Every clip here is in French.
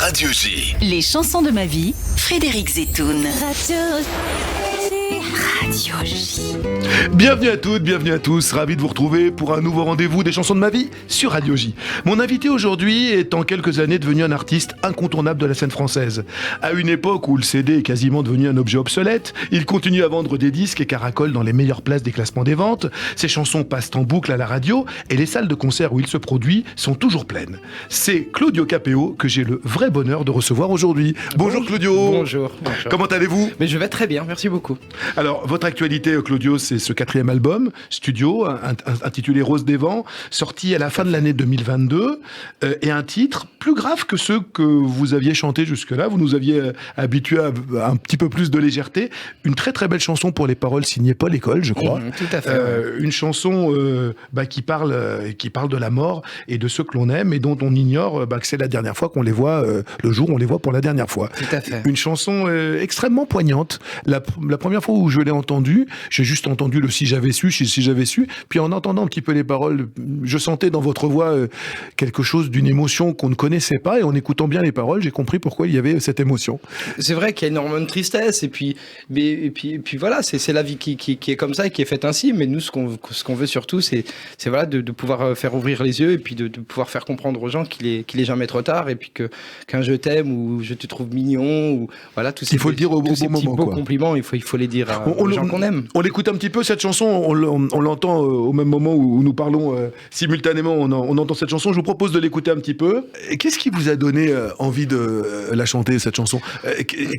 Radio J. Les chansons de ma vie, Frédéric Zetoun. Radio J. Bienvenue à toutes, bienvenue à tous, ravi de vous retrouver pour un nouveau rendez-vous des chansons de ma vie sur Radio J. Mon invité aujourd'hui est en quelques années devenu un artiste incontournable de la scène française. À une époque où le CD est quasiment devenu un objet obsolète, il continue à vendre des disques et caracole dans les meilleures places des classements des ventes. Ses chansons passent en boucle à la radio et les salles de concert où il se produit sont toujours pleines. C'est Claudio Capéo que j'ai le vrai bonheur de recevoir aujourd'hui. Bonjour Claudio. Bonjour. Comment allez-vous ? Mais je vais très bien, merci beaucoup. Alors, votre actualité, Claudio, c'est ce 4e album, studio, intitulé Rose des Vents, sorti à la fin de l'année 2022, et un titre plus grave que ceux que vous aviez chantés jusque-là. Vous nous aviez habitués à un petit peu plus de légèreté. Une très très belle chanson pour les paroles signée Paul École, je crois. Tout à fait. Une chanson qui parle de la mort et de ceux que l'on aime et dont on ignore que c'est la dernière fois qu'on les voit, le jour où on les voit pour la dernière fois. Tout à fait. Une chanson extrêmement poignante. La première fois où je l'ai entendue, j'ai juste entendu le si j'avais su, puis en entendant un petit peu les paroles, je sentais dans votre voix quelque chose d'une émotion qu'on ne connaissait pas, et en écoutant bien les paroles, j'ai compris pourquoi il y avait cette émotion. C'est vrai qu'il y a énormément de tristesse, et puis voilà, c'est la vie qui est comme ça et qui est faite ainsi, mais nous, ce qu'on veut surtout, c'est voilà, de pouvoir faire ouvrir les yeux, et puis de pouvoir faire comprendre aux gens qu'il est jamais trop tard, et puis qu'un je t'aime, ou je te trouve mignon, ou voilà, tous ces il faut le dire au bon moment, petits beaux compliments, il faut les dire aux gens qu'on aime. On l'écoute un petit peu, cette chanson, on l'entend au même moment où nous parlons simultanément, on entend cette chanson. Je vous propose de l'écouter un petit peu. Et qu'est-ce qui vous a donné envie de la chanter, cette chanson ?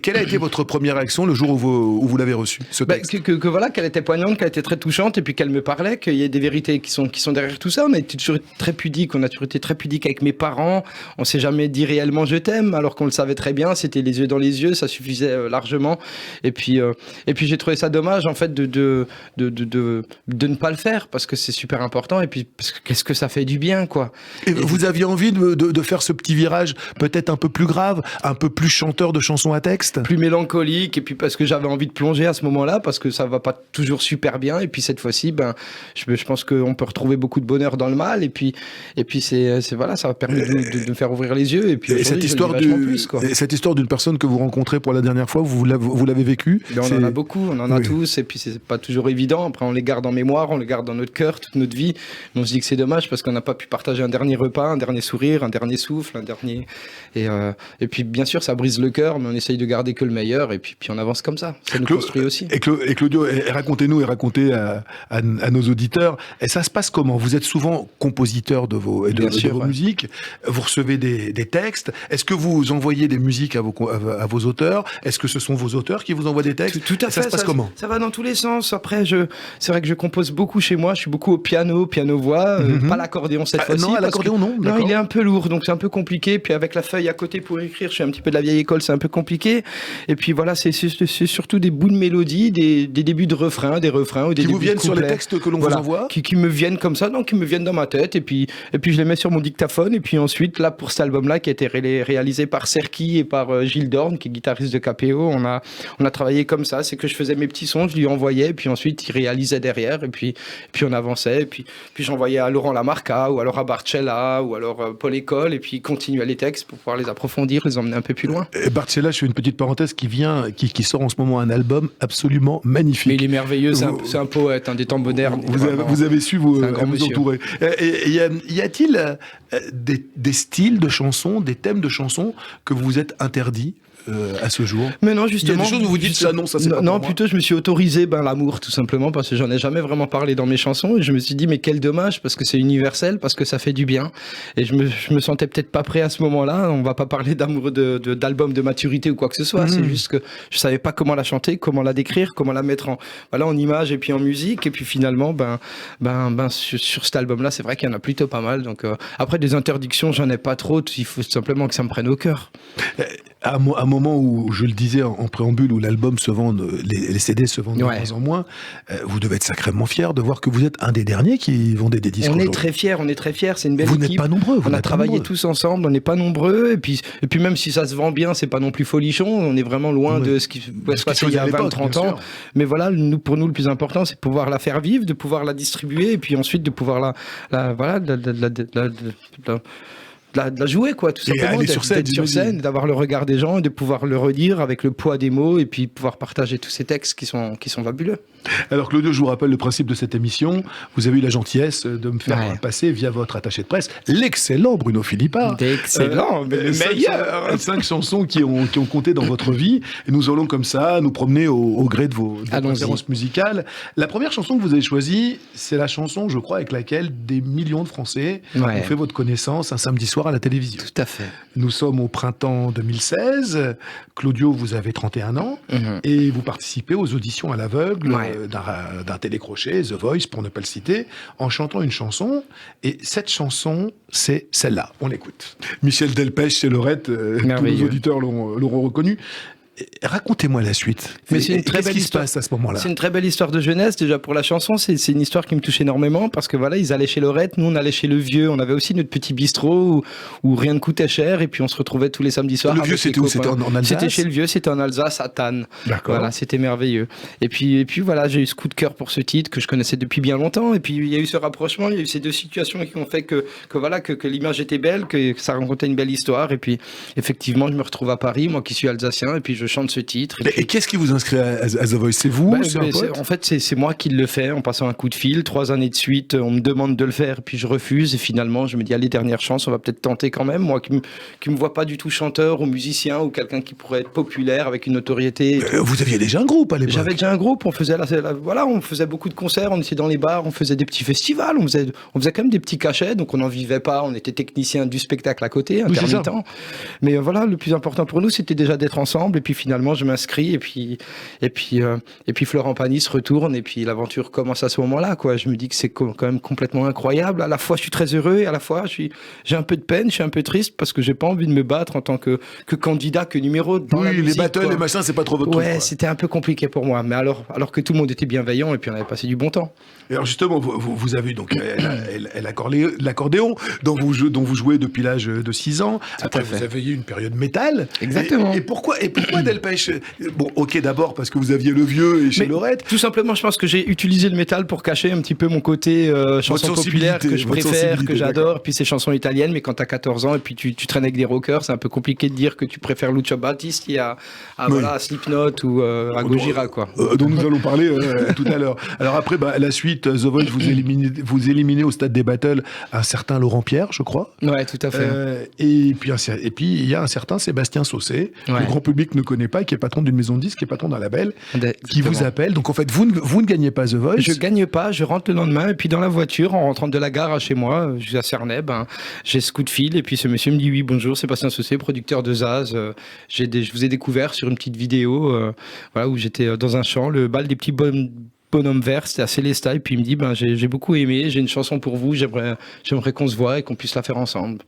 Quelle a été votre première réaction le jour où vous l'avez reçue, ce texte ? Voilà, qu'elle était poignante, qu'elle était très touchante, et puis qu'elle me parlait, qu'il y a des vérités qui sont derrière tout ça. On a toujours très pudique, on a toujours été très pudique avec mes parents. On s'est jamais dit réellement je t'aime, alors qu'on le savait très bien. C'était les yeux dans les yeux, ça suffisait largement. Et puis j'ai trouvé ça dommage, en fait, de ne pas le faire, parce que c'est super important, et puis parce que qu'est-ce que ça fait du bien, quoi. Et vous aviez envie de faire ce petit virage peut-être un peu plus grave, un peu plus chanteur de chansons à texte, plus mélancolique, et puis parce que j'avais envie de plonger à ce moment-là, parce que ça va pas toujours super bien, et puis cette fois-ci, je pense qu'on peut retrouver beaucoup de bonheur dans le mal, et puis c'est voilà, ça a permis de me faire ouvrir les yeux, et puis et cette histoire d'une personne que vous rencontrez pour la dernière fois, vous l'avez vécue. On en a beaucoup, on en a tous, et puis c'est pas toujours évident. Après, on les garde en mémoire, on les garde dans notre cœur toute notre vie, mais on se dit que c'est dommage parce qu'on n'a pas pu partager un dernier repas, un dernier sourire, un dernier souffle, un dernier, et puis bien sûr ça brise le cœur, mais on essaye de garder que le meilleur, et puis on avance comme ça nous construit aussi. Et Claudio, racontez-nous et racontez à nos auditeurs, et ça se passe comment ? Vous êtes souvent compositeur de vos musiques, vous recevez des textes, est-ce que vous envoyez des musiques à vos auteurs ? Est-ce que ce sont vos auteurs qui vous envoient des textes ? Tout à fait. Ça se passe comment ? Ça va dans tous les sens. Après, c'est vrai que je compose beaucoup chez moi. Je suis beaucoup au piano-voix, pas l'accordéon cette fois-ci. Non, à l'accordéon, non. Non, il est un peu lourd, donc c'est un peu compliqué. Puis avec la feuille à côté pour écrire, je suis un petit peu de la vieille école, c'est un peu compliqué. Et puis voilà, c'est surtout des bouts de mélodie, des débuts de refrains, des refrains ou des débuts de couplets. Qui vous viennent sur les textes que l'on vous envoie ? Qui me viennent comme ça, qui me viennent dans ma tête. Et puis je les mets sur mon dictaphone. Et puis ensuite, là, pour cet album-là, qui a été réalisé par Serki et par Gilles Dorn, qui est guitariste de Capéo, on a travaillé comme ça. C'est que je faisais mes petits sons, je lui envoyais, et puis ensuite il réalisait derrière, et puis on avançait, et puis j'envoyais à Laurent Lamarca, ou alors à Barcella, ou alors Paul École, et puis il continuait les textes pour pouvoir les approfondir, les emmener un peu plus loin. Et Barcella, je fais une petite parenthèse, qui sort en ce moment un album absolument magnifique. Mais il est merveilleux, c'est un poète, des temps modernes. Vous avez su vous entourer. Et y a-t-il des styles de chansons, des thèmes de chansons que vous vous êtes interdits à ce jour? Mais non, justement. Il y a des choses où vous dites ça, non, ça c'est pas non, plutôt je me suis autorisé l'amour, tout simplement, parce que j'en ai jamais vraiment parlé dans mes chansons, et je me suis dit, mais quel dommage, parce que c'est universel, parce que ça fait du bien, et je me sentais peut-être pas prêt à ce moment-là. On va pas parler d'amour, d'album de maturité ou quoi que ce soit, c'est juste que je savais pas comment la chanter, comment la décrire, comment la mettre en image et puis en musique, et puis finalement, sur cet album-là, c'est vrai qu'il y en a plutôt pas mal, donc après des interdictions, j'en ai pas trop, il faut simplement que ça me prenne au cœur. À un moment où, je le disais en préambule, où l'album se vend, les CD se vendent de moins en moins, vous devez être sacrément fier de voir que vous êtes un des derniers qui vendait des disques. On est très fiers, c'est une belle équipe. Vous n'êtes pas nombreux. On a travaillé tous ensemble, on n'est pas nombreux, et puis même si ça se vend bien, c'est pas non plus folichon, on est vraiment loin de ce qui pouvait se passer il y a 20-30 ans. Mais voilà, pour nous, le plus important, c'est de pouvoir la faire vivre, de pouvoir la distribuer, et puis ensuite de pouvoir de la jouer, quoi, tout simplement. aller sur scène, d'être sur scène, d'avoir le regard des gens, de pouvoir le redire avec le poids des mots et puis pouvoir partager tous ces textes qui sont fabuleux. Alors Claudio, je vous rappelle le principe de cette émission. Vous avez eu la gentillesse de me faire passer via votre attaché de presse l'excellent Bruno Philippard. D'excellent, mais le meilleur. 5 chansons qui ont compté dans votre vie. Et nous allons comme ça nous promener au gré de vos préférences musicales. La première chanson que vous avez choisie, c'est la chanson, je crois, avec laquelle des millions de Français ont fait votre connaissance un samedi soir à la télévision. Tout à fait. Nous sommes au printemps 2016. Claudio, vous avez 31 ans et vous participez aux auditions à l'aveugle d'un télécrochet, The Voice pour ne pas le citer, en chantant une chanson. Et cette chanson, c'est celle-là. On l'écoute. Michel Delpech chez Lorette, tous nos auditeurs l'auront reconnu. Racontez-moi la suite. Mais c'est une très belle histoire. Qu'est-ce qui se passe à ce moment-là ? C'est une très belle histoire de jeunesse. Déjà pour la chanson, c'est une histoire qui me touche énormément parce que voilà, ils allaient chez Lorette, nous on allait chez Le Vieux. On avait aussi notre petit bistrot où rien ne coûtait cher et puis on se retrouvait tous les samedis soirs. Le Vieux, c'était où ? C'était en Alsace ? C'était chez Le Vieux, c'était en Alsace, à Thann. D'accord. Voilà, c'était merveilleux. Et puis voilà, j'ai eu ce coup de cœur pour ce titre que je connaissais depuis bien longtemps. Et puis il y a eu ce rapprochement, il y a eu ces deux situations qui ont fait que l'image était belle, que ça racontait une belle histoire. Et puis effectivement, je me retrouve à Paris, moi qui suis alsacien, et puis je chante ce titre. Et qu'est-ce qui vous inscrit à The Voice ? C'est vous ? C'est un pote ? En fait, c'est moi qui le fais en passant un coup de fil. 3 années de suite, on me demande de le faire, puis je refuse. Et finalement, je me dis, allez, dernière chance, on va peut-être tenter quand même. Moi qui me vois pas du tout chanteur ou musicien ou quelqu'un qui pourrait être populaire avec une notoriété. Vous aviez déjà un groupe à l'époque ? J'avais déjà un groupe. On faisait on faisait beaucoup de concerts. On était dans les bars, on faisait des petits festivals. On faisait quand même des petits cachets. Donc on n'en vivait pas. On était technicien du spectacle à côté, intermittent. Mais voilà, le plus important pour nous, c'était déjà d'être ensemble. Et puis finalement, je m'inscris et puis Florent Pagny se retourne et puis l'aventure commence à ce moment-là, quoi. Je me dis que c'est quand même complètement incroyable. À la fois je suis très heureux et à la fois j'ai un peu de peine, je suis un peu triste parce que j'ai pas envie de me battre en tant que candidat, que numéro dans la musique, les battles, quoi. les machins, c'est pas trop votre truc. Ouais, c'était un peu compliqué pour moi, mais alors que tout le monde était bienveillant et puis on avait passé du bon temps. Et alors justement, vous avez donc l'accordéon dont vous jouez depuis l'âge de 6 ans. Après, vous avez eu une période métal. Exactement. Et pourquoi Delpech ? Bon, ok, d'abord parce que vous aviez Le Vieux et chez Lorette. Tout simplement, je pense que j'ai utilisé le métal pour cacher un petit peu mon côté chanson populaire que je préfère, que j'adore, puis ces chansons italiennes. Mais quand t'as 14 ans et puis tu traînes avec des rockers, c'est un peu compliqué de dire que tu préfères Lucio Battisti à Slipknot ou à Gojira, quoi. Dont nous allons parler tout à l'heure. Alors après, la suite, The Voice, vous éliminez au stade des battles un certain Laurent Pierre, je crois. Ouais, tout à fait. Et puis il y a un certain Sébastien Saucé, le grand public ne connaît pas, qui est patron d'une maison de disques, qui est patron d'un label, qui vous appelle. Donc en fait, vous ne gagnez pas The Voice. Je gagne pas, je rentre le lendemain et puis dans la voiture, en rentrant de la gare à chez moi, je suis à Cernay, j'ai ce coup de fil et puis ce monsieur me dit oui, bonjour, Sébastien Saucé, producteur de Zaz. Je vous ai découvert sur une petite vidéo où j'étais dans un champ, le bal des petits bonhommes verts, c'était à Célestat, et puis il me dit j'ai beaucoup aimé, j'ai une chanson pour vous, j'aimerais qu'on se voit et qu'on puisse la faire ensemble.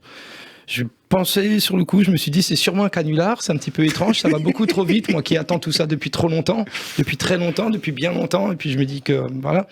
Je pensais sur le coup, je me suis dit c'est sûrement un canular, c'est un petit peu étrange, ça va beaucoup trop vite, moi qui attends tout ça depuis très longtemps, depuis bien longtemps, et puis je me dis que voilà.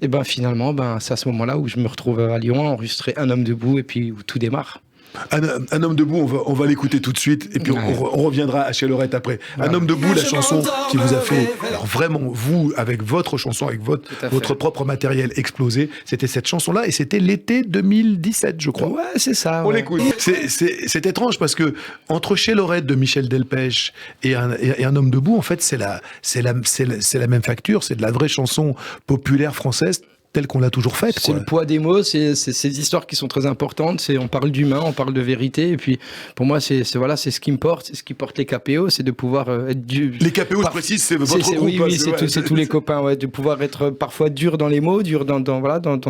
Et finalement, c'est à ce moment-là où je me retrouve à Lyon, enregistrer Un homme debout, et puis où tout démarre. Un homme debout, on va l'écouter tout de suite et puis on reviendra à chez Lorette après. Un homme debout, la chanson qui vous a fait, alors vraiment vous avec votre chanson, avec votre propre matériel explosé, c'était cette chanson-là et c'était l'été 2017, je crois. Ouais, c'est ça. On l'écoute. C'est étrange parce que entre Chez Lorette de Michel Delpech et un homme debout, en fait, c'est la même facture, c'est de la vraie chanson populaire française telle qu'on l'a toujours faite. C'est le poids des mots, c'est ces histoires qui sont très importantes, on parle d'humain, on parle de vérité, et puis pour moi c'est ce qui me porte, c'est ce qui porte les KPO, c'est de pouvoir être dur. Les KPO, je précise, c'est votre groupe. Oui, c'est tous les copains, ouais, de pouvoir être parfois dur dans les mots, dur dans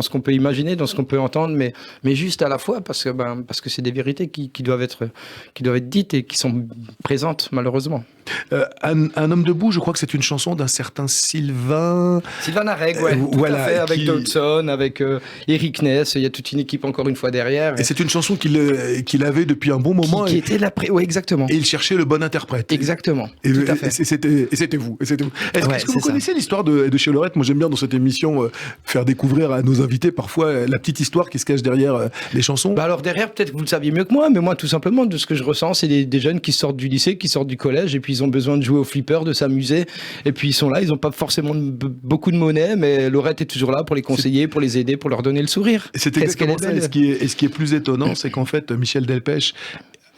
ce qu'on peut imaginer, dans ce qu'on peut entendre, mais juste à la fois, parce que c'est des vérités qui doivent être dites et qui sont présentes malheureusement. Un homme debout, je crois que c'est une chanson d'un certain Sylvain Arreg, ouais, tout à fait, avec Dodson, avec Eric Ness, il y a toute une équipe encore une fois derrière. Et c'est une chanson qu'il avait depuis un bon moment. Qui était ouais, exactement. Et il cherchait le bon interprète. Exactement. Et tout à fait. C'était vous. Est-ce que vous connaissez l'histoire de chez Lorette ? Moi j'aime bien dans cette émission faire découvrir à nos invités parfois la petite histoire qui se cache derrière les chansons. Alors derrière, peut-être que vous le saviez mieux que moi, mais moi tout simplement de ce que je ressens, c'est des jeunes qui sortent du lycée, qui sortent du collège, et puis ils ont besoin de jouer au flipper, de s'amuser. Et puis ils sont là, ils n'ont pas forcément beaucoup de monnaie, mais Laurette est toujours là pour les conseiller, pour les aider, pour leur donner le sourire. C'est exactement ça. Et ce qui est plus étonnant, c'est qu'en fait, Michel Delpech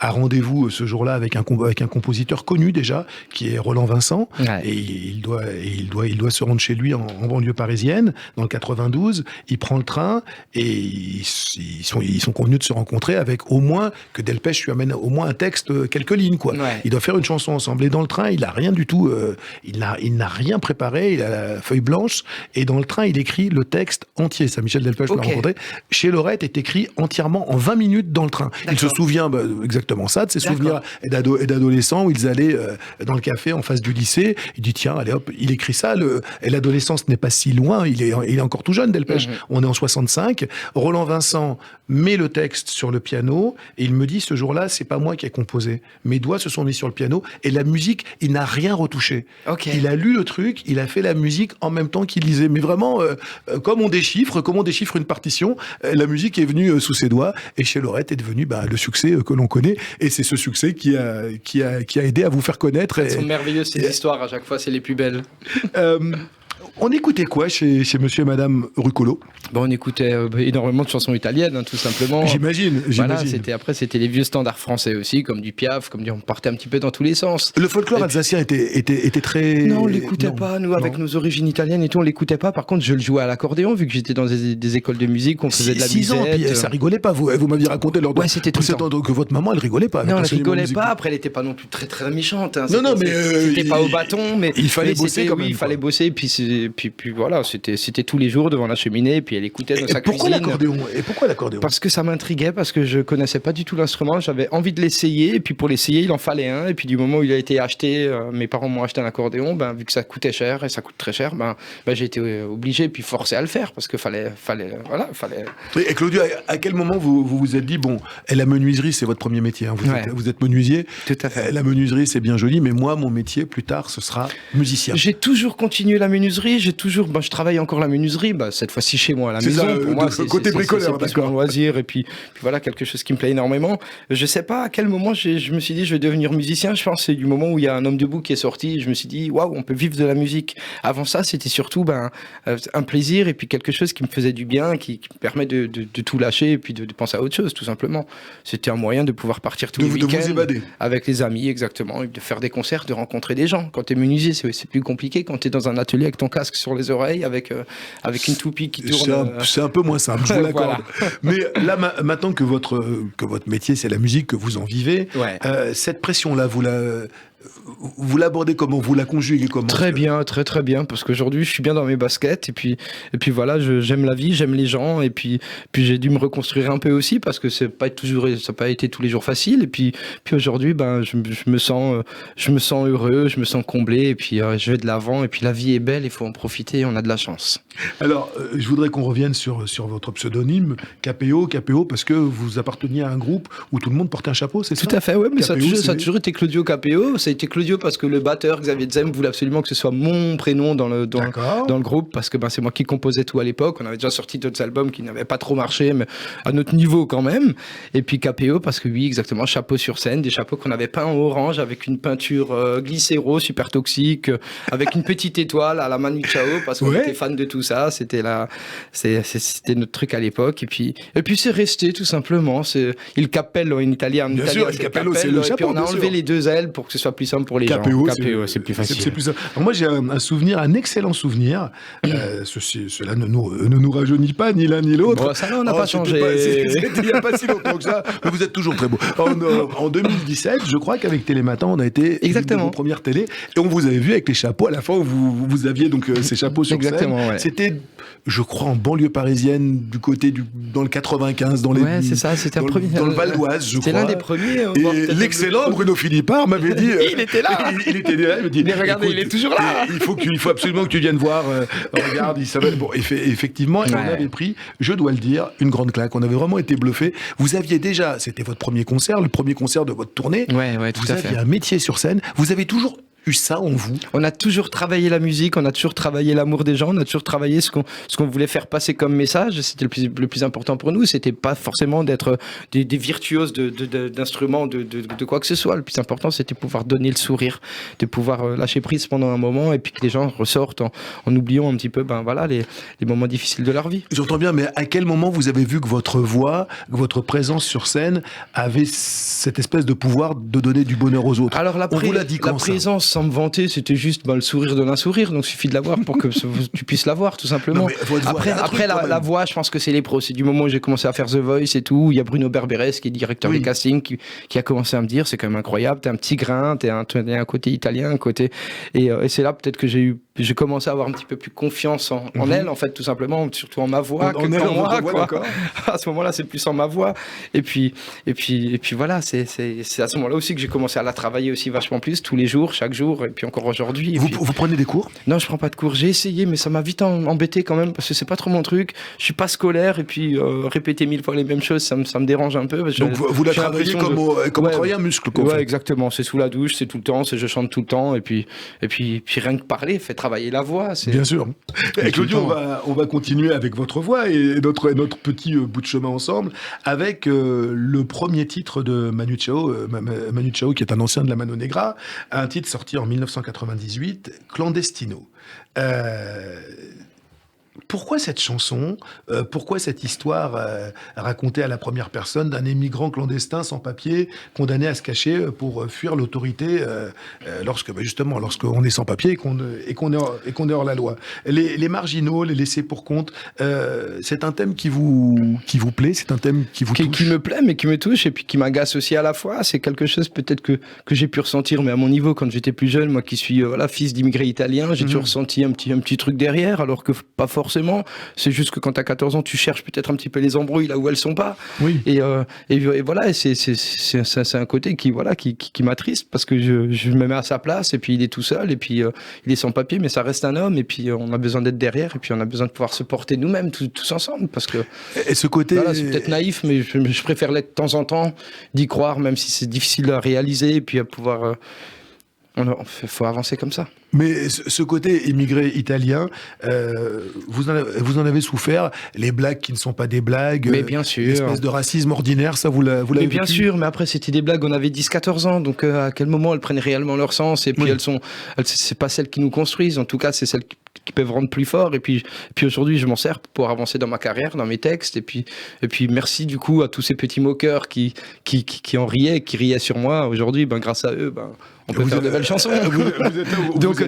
a rendez-vous ce jour-là avec un compositeur connu déjà, qui est Roland Vincent, et il doit se rendre chez lui en banlieue parisienne, dans le 92. Il prend le train et ils sont convenus de se rencontrer avec au moins que Delpech lui amène au moins un texte, quelques lignes, quoi. Ouais. Ils doivent faire une chanson ensemble. Et dans le train, il a rien du tout, il n'a rien préparé. Il a la feuille blanche et dans le train, il écrit le texte entier. Ça, Michel Delpech l'a rencontré. Chez Laurette est écrit entièrement en 20 minutes dans le train. D'accord. Il se souvient exactement ça, de ses souvenirs d'adolescents où ils allaient dans le café en face du lycée. Il dit tiens, allez hop, il écrit ça. Et l'adolescence n'est pas si loin. Il est encore tout jeune, Delpech. On est en 65. Roland Vincent met le texte sur le piano et il me dit ce jour-là, c'est pas moi qui ai composé. Mes doigts se sont mis sur le piano et la musique, il n'a rien retouché. Okay. Il a lu le truc, il a fait la musique en même temps qu'il lisait. Mais vraiment, comme on déchiffre une partition, la musique est venue sous ses doigts et chez Laurette est devenu le succès que l'on connaît. Et c'est ce succès qui a aidé à vous faire connaître. Elles sont merveilleuses ces histoires, à chaque fois c'est les plus belles. On écoutait quoi chez monsieur et madame Ruccolo ? On écoutait énormément de chansons italiennes, tout simplement. J'imagine. Voilà, c'était les vieux standards français aussi, comme du Piaf, on partait un petit peu dans tous les sens. Le folklore alsacien était très... Non, on l'écoutait pas, nous, avec nos origines italiennes et tout, on l'écoutait pas. Par contre, je le jouais à l'accordéon, vu que j'étais dans des écoles de musique, on faisait de la musette. 6 ans, puis ça rigolait pas, vous m'aviez raconté lors de... Ouais, c'était tout le temps. Que votre maman, elle rigolait pas. Non, elle rigolait pas, après elle était pas non plus très très méchante. Non, mais... C'était pas au bâton, mais... Il fallait bosser quand même. Oui, il fallait bosser, puis voilà, c'était tous les jours devant la cheminée, puis elle écoutait dans sa cuisine. Pourquoi l'accordéon ? Parce que ça m'intriguait, parce que je connaissais pas du tout l'instrument, j'avais envie de l'essayer, et puis pour l'essayer, il en fallait un, et puis du moment où il a été acheté, mes parents m'ont acheté un accordéon, vu que ça coûtait cher, et ça coûte très cher, j'ai été obligé, puis forcé à le faire, parce qu'il fallait. Et Claudio, à quel moment vous vous êtes dit, la menuiserie, c'est votre premier métier, hein, vous êtes menuisier. Tout à fait. La menuiserie, c'est bien joli, mais moi, mon métier, plus tard, ce sera musicien. J'ai toujours continué la menuiserie, je travaille encore la menuiserie, cette fois-ci chez moi à la maison. Pour moi, c'est côté bricoleur, c'est un loisir et puis voilà, quelque chose qui me plaît énormément. Je sais pas à quel moment je me suis dit je vais devenir musicien. Je pense que c'est du moment où il y a Un homme debout qui est sorti. Je me suis dit waouh, on peut vivre de la musique. Avant ça, c'était surtout un plaisir et puis quelque chose qui me faisait du bien, qui me permet de tout lâcher et puis de penser à autre chose, tout simplement. C'était un moyen de pouvoir partir tous les week-ends, de vous évader avec les amis, exactement, et de faire des concerts, de rencontrer des gens. Quand t'es menuisier, c'est plus compliqué. Quand t'es dans un atelier avec ton casque sur les oreilles, avec une toupie qui tourne. C'est un peu moins simple, je vous l'accorde. Voilà. Mais là, maintenant que votre métier, c'est la musique, que vous en vivez, cette pression-là, vous l'abordez comment ? Vous la conjuguez comment ? Très bien, très très bien, parce qu'aujourd'hui je suis bien dans mes baskets et puis voilà, j'aime la vie, j'aime les gens et puis j'ai dû me reconstruire un peu aussi parce que ça n'a pas été tous les jours facile et puis aujourd'hui je me sens heureux, je me sens comblé et puis je vais de l'avant et puis la vie est belle, il faut en profiter, on a de la chance. Alors je voudrais qu'on revienne sur votre pseudonyme KPO parce que vous apparteniez à un groupe où tout le monde portait un chapeau, c'est ça ? Tout à fait, ouais, mais ça a toujours été Claudio KPO. Ça a été Claudio parce que le batteur Xavier Dzem voulait absolument que ce soit mon prénom dans le groupe parce que c'est moi qui composais tout à l'époque. On avait déjà sorti d'autres albums qui n'avaient pas trop marché, mais à notre niveau quand même. Et puis KPO parce que oui, exactement, chapeau sur scène, des chapeaux qu'on avait peints en orange avec une peinture glycéro super toxique, avec une petite étoile à la Manu Chao parce qu'on était fan de tout ça. C'était notre truc à l'époque. Et puis c'est resté tout simplement. C'est il cappello en italien. Bien sûr, il cappello, c'est le chapeau. Et puis on a enlevé les deux L pour que ce soit plus simple pour les gens. KPO, c'est plus facile. C'est plus simple. Alors moi, j'ai un excellent souvenir. Cela ne nous rajeunit pas, ni l'un ni l'autre. Ça, on n'a pas changé. C'était il n'y a pas si longtemps que ça. Mais vous êtes toujours très beau. En 2017, je crois qu'avec Télématin, on a été exactement une première télé. Et on vous avait vu avec les chapeaux. À la fin, vous aviez donc ces chapeaux sur scène. Ouais. C'était, je crois, en banlieue parisienne, du côté dans le 95, dans c'est ça, c'était dans le Val d'Oise, je crois. C'était l'un des premiers. Et l'excellent Bruno Philippard m'avait dit... il était là. Il était là, il me dit... Mais regardez, il est toujours là. Il faut absolument que tu viennes voir. Regarde, il s'appelle... Bon, effectivement, on avait pris, je dois le dire, une grande claque. On avait vraiment été bluffés. Vous aviez déjà, c'était votre premier concert, le premier concert de votre tournée. Ouais, tout vous à fait. aviez un métier sur scène. Vous avez toujours eu ça en vous? On a toujours travaillé la musique, on a toujours travaillé l'amour des gens, on a toujours travaillé ce qu'on voulait faire passer comme message. C'était le plus important pour nous. C'était pas forcément d'être des virtuoses d'instruments, de quoi que ce soit. Le plus important, c'était de pouvoir donner le sourire, de pouvoir lâcher prise pendant un moment et puis que les gens ressortent en oubliant un petit peu les moments difficiles de leur vie. J'entends bien, mais à quel moment vous avez vu que votre voix, que votre présence sur scène avait cette espèce de pouvoir de donner du bonheur aux autres? Alors la présence, sans me vanter, c'était juste le sourire donne un sourire, donc il suffit de l'avoir pour que tu puisses l'avoir, tout simplement. Non, après la voix, je pense que c'est les pros. C'est du moment où j'ai commencé à faire The Voice et tout, il y a Bruno Berberes qui est directeur des castings qui a commencé à me dire c'est quand même incroyable, t'as un petit grain, t'as un côté italien, un côté... Et c'est là peut-être que j'ai commencé à avoir un petit peu plus confiance en elle, en fait, tout simplement, surtout en ma voix que en moi, quoi. À ce moment-là, c'est plus en ma voix. Et puis voilà, c'est à ce moment-là aussi que j'ai commencé à la travailler aussi vachement plus, tous les jours, chaque jour, et puis encore aujourd'hui. Vous prenez des cours? Non, je prends pas de cours. J'ai essayé, mais ça m'a vite embêté quand même, parce que c'est pas trop mon truc. Je suis pas scolaire, et puis répéter 1000 fois les mêmes choses, ça me dérange un peu. Donc vous la travaillez comme on travaille un muscle, quoi. Ouais, exactement. C'est sous la douche, c'est tout le temps, je chante tout le temps, et puis rien que parler fait travailler la voix. Bien sûr. Et Claudio, on va continuer avec votre voix et notre petit bout de chemin ensemble avec le premier titre de Manu Chao, qui est un ancien de la Mano Negra, un titre sorti en 1998, Clandestino. Pourquoi cette chanson? Pourquoi cette histoire racontée à la première personne d'un émigrant clandestin sans papier, condamné à se cacher pour fuir l'autorité lorsqu'on est sans papier et qu'on est hors la loi? Les marginaux, les laissés pour compte, c'est un thème qui vous plaît? C'est un thème qui vous touche? Qui me plaît, mais qui me touche et puis qui m'agace aussi à la fois. C'est quelque chose peut-être que j'ai pu ressentir, mais à mon niveau, quand j'étais plus jeune, moi qui suis fils d'immigrés italiens, j'ai toujours ressenti un petit truc derrière, alors que pas forcément. C'est juste que quand t'as 14 ans, tu cherches peut-être un petit peu les embrouilles là où elles sont pas. Oui. Et voilà, c'est un côté qui m'attriste parce que je me mets à sa place et puis il est tout seul et puis il est sans papier, mais ça reste un homme et puis on a besoin d'être derrière et puis on a besoin de pouvoir se porter nous-mêmes tous ensemble parce que. Et ce côté. Voilà, c'est peut-être naïf, mais je préfère l'être de temps en temps, d'y croire, même si c'est difficile à réaliser et puis à pouvoir. Faut avancer comme ça. Mais ce côté immigré italien, vous en avez souffert, les blagues qui ne sont pas des blagues, mais bien sûr. L'espèce de racisme ordinaire, ça vous l'avez vécu? Bien sûr, mais après c'était des blagues, on avait 10-14 ans, donc à quel moment elles prennent réellement leur sens, et puis c'est pas celles qui nous construisent, en tout cas c'est celles qui peuvent rendre plus fort, et puis aujourd'hui je m'en sers pour avancer dans ma carrière, dans mes textes, et puis merci du coup à tous ces petits moqueurs qui en riaient, qui riaient sur moi, aujourd'hui grâce à eux, on peut faire de belles chansons.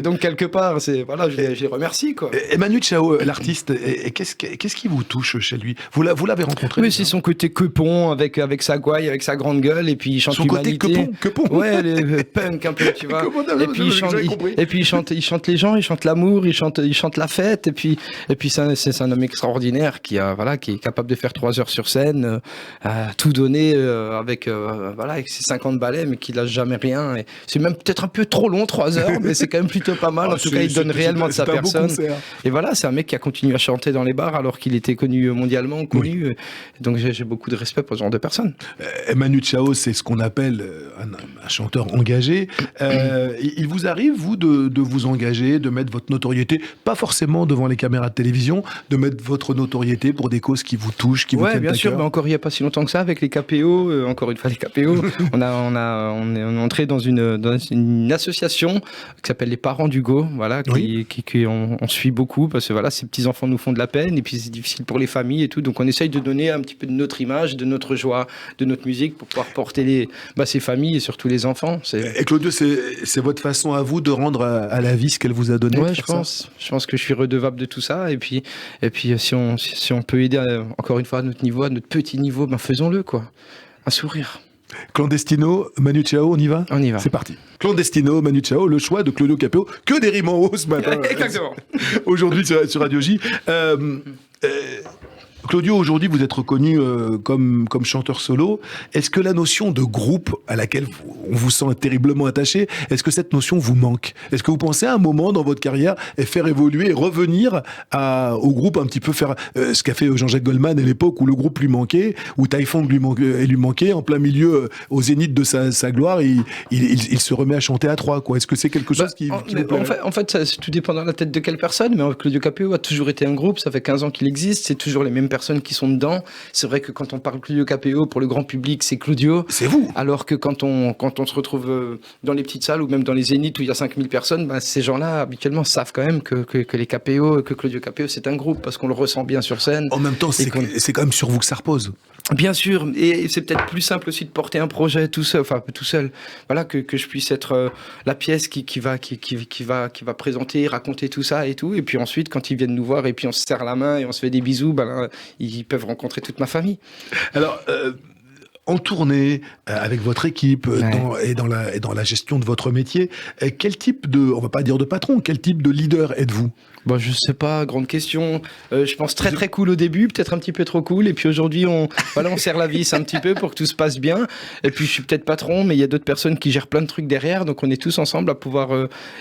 Donc quelque part, je les remercie, quoi. Et Manu Chao, l'artiste, qu'est-ce qui vous touche chez lui? Vous l'avez rencontré? Oui, c'est son côté quepon avec sa gouaille, avec sa grande gueule, et puis il chante l'humanité. Son côté quepon. Ouais, les punk un peu, tu vois. Et puis il chante les gens, il chante l'amour, il chante la fête, et puis c'est un homme extraordinaire qui est capable de faire 3 heures sur scène, tout donner avec ses 50 ballets, mais qui lâche jamais rien. Et c'est même peut-être un peu trop long, 3 heures, mais c'est quand même plutôt pas mal. En tout cas, il donne réellement de sa personne. Et voilà, c'est un mec qui a continué à chanter dans les bars alors qu'il était mondialement connu. Oui. Donc j'ai beaucoup de respect pour ce genre de personnes. Manu Chao, c'est ce qu'on appelle un chanteur engagé. Il vous arrive, vous, de vous engager, de mettre votre notoriété, pas forcément devant les caméras de télévision, de mettre votre notoriété pour des causes qui vous touchent, qui vous tiennent à cœur? Ouais, bien sûr. Mais encore il n'y a pas si longtemps que ça avec les KPO. Encore une fois, les KPO. on est entré dans une association qui s'appelle les Parents d'Hugo, qui on suit beaucoup parce que ces petits enfants nous font de la peine et puis c'est difficile pour les familles et tout, donc on essaye de donner un petit peu de notre image, de notre joie, de notre musique pour pouvoir porter ces familles et surtout les enfants. Et Claudio, c'est votre façon à vous de rendre à la vie ce qu'elle vous a donné? Ouais, je pense que je suis redevable de tout ça et puis si on peut aider encore une fois à notre niveau, à notre petit niveau, faisons-le, quoi. Un sourire. Clandestino, Manu Chao, on y va? On y va. C'est parti. Clandestino, Manu Chao, le choix de Claudio Capéo. Que des rimes en haut ce matin. Exactement. Aujourd'hui sur Radio J. Claudio, aujourd'hui, vous êtes reconnu comme chanteur solo. Est-ce que la notion de groupe à laquelle on vous sent terriblement attaché, est-ce que cette notion vous manque? Est-ce que vous pensez à un moment dans votre carrière et faire évoluer et revenir au groupe un petit peu faire ce qu'a fait Jean-Jacques Goldman à l'époque où le groupe lui manquait, où Taïfong lui manquait, en plein milieu, au zénith de sa gloire, il se remet à chanter à trois, quoi. Est-ce que c'est quelque chose qui vous plaît? En fait, ça, tout dépend dans la tête de quelle personne, mais Claudio Capéo a toujours été un groupe, ça fait 15 ans qu'il existe, c'est toujours les mêmes personnes qui sont dedans. C'est vrai que quand on parle Claudio Capéo, pour le grand public, c'est Claudio. C'est vous. Alors que quand on se retrouve dans les petites salles ou même dans les zéniths où il y a 5000 personnes, ces gens-là, habituellement, savent quand même que les Capéo, que Claudio Capéo, c'est un groupe, parce qu'on le ressent bien sur scène. En même temps, c'est quand même sur vous que ça repose. Bien sûr, et c'est peut-être plus simple aussi de porter un projet tout seul, voilà, que je puisse être la pièce qui va présenter, raconter tout ça et tout, et puis ensuite quand ils viennent nous voir et puis on se serre la main et on se fait des bisous, là, ils peuvent rencontrer toute ma famille. Alors, en tournée avec votre équipe Ouais. dans la gestion de votre métier, quel type on va pas dire de patron, quel type de leader êtes-vous? Je sais pas, grande question. Je pense très très cool au début, peut-être un petit peu trop cool, et puis aujourd'hui on serre la vis un petit peu pour que tout se passe bien. Et puis je suis peut-être patron, mais il y a d'autres personnes qui gèrent plein de trucs derrière, donc on est tous ensemble à pouvoir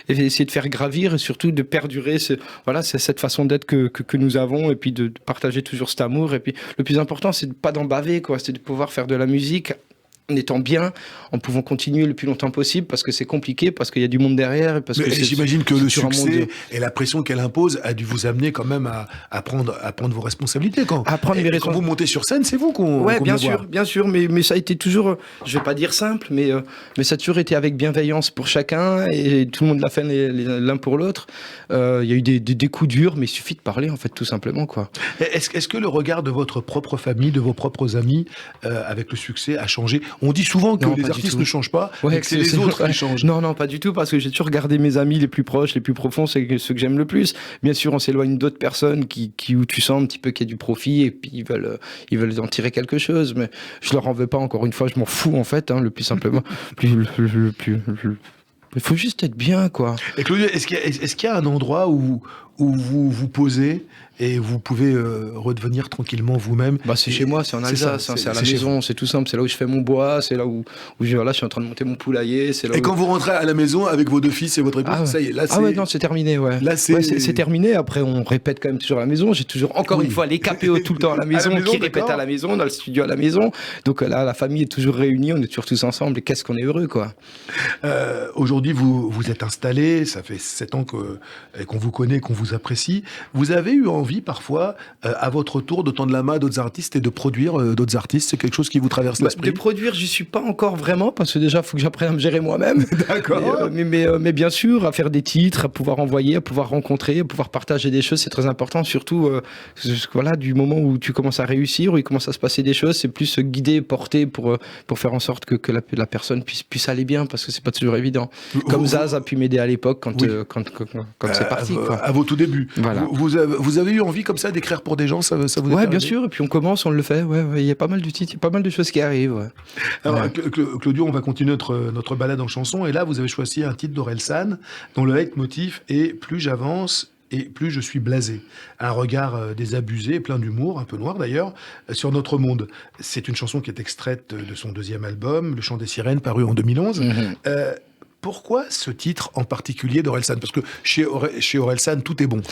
essayer de faire gravir et surtout de perdurer c'est cette façon d'être que nous avons, et puis de partager toujours cet amour. Et puis le plus important, c'est de pas d'en baver, quoi, c'est de pouvoir faire de la musique en étant bien, en pouvant continuer le plus longtemps possible, parce que c'est compliqué, parce qu'il y a du monde derrière. Et parce que j'imagine que le succès monde... et la pression qu'elle impose a dû vous amener quand même à prendre vos responsabilités. Quand vous montez sur scène, c'est vous qu'on bien vient voir. bien sûr, mais ça a été toujours, je vais pas dire simple, mais ça a toujours été avec bienveillance pour chacun, et tout le monde l'a fait l'un pour l'autre. Il y a eu des coups durs, mais il suffit de parler, en fait, tout simplement, quoi. Est-ce que le regard de votre propre famille, de vos propres amis, avec le succès, a changé? On dit souvent que les artistes ne changent pas, et que c'est les autres qui changent. Non, pas du tout, parce que j'ai toujours gardé mes amis les plus proches, les plus profonds, c'est ceux que j'aime le plus. Bien sûr, on s'éloigne d'autres personnes où tu sens un petit peu qu'il y a du profit, et puis ils veulent en tirer quelque chose, mais je leur en veux pas, encore une fois, je m'en fous, en fait, le plus simplement. Il faut juste être bien, quoi. Et Claudio, est-ce qu'il y a un endroit où vous vous posez et vous pouvez redevenir tranquillement vous-même? C'est chez moi, c'est en Alsace, c'est à la maison, c'est tout simple, c'est là où je fais mon bois, c'est là où je suis en train de monter mon poulailler. Quand vous rentrez à la maison avec vos deux fils et votre épouse, ça y est, là c'est... non, c'est terminé, ouais. Là, c'est terminé, après on répète quand même toujours à la maison, j'ai toujours, encore une fois, les KPO tout le temps à la maison, qui répètent à la maison, dans le studio à la maison, donc là, la famille est toujours réunie, on est toujours tous ensemble, et qu'est-ce qu'on est heureux, quoi. Aujourd'hui, vous êtes installé, ça fait 7 ans qu'on vous connaît, qu'on vous apprécie. Vous avez eu envie parfois, à votre tour, de tendre la main à d'autres artistes et de produire d'autres artistes? C'est quelque chose qui vous traverse l'esprit? De produire, j'y suis pas encore vraiment, parce que déjà, il faut que j'apprenne à me gérer moi-même. D'accord. Mais bien sûr, à faire des titres, à pouvoir envoyer, à pouvoir rencontrer, à pouvoir partager des choses, c'est très important. Surtout, du moment où tu commences à réussir, où il commence à se passer des choses, c'est plus guider, porter pour faire en sorte que la personne puisse aller bien, parce que c'est pas toujours évident. Comme Zaz a pu m'aider à l'époque quand c'est parti, quoi. À vos tout débuts. Voilà. Vous avez eu envie comme ça d'écrire pour des gens, ça vous est Ouais, arrivé? bien sûr, et puis on commence, on le fait, il y a pas mal de titres, il y a pas mal de choses qui arrivent, ouais. Alors, Claudio, on va continuer notre balade en chanson, et là, vous avez choisi un titre d'Orelsan, dont le leitmotiv est « Plus j'avance et plus je suis blasé ». Un regard désabusé, plein d'humour, un peu noir d'ailleurs, sur notre monde. C'est une chanson qui est extraite de son deuxième album, Le Chant des Sirènes, paru en 2011. Pourquoi ce titre en particulier d'Orelsan? Parce que chez Orelsan, tout est bon.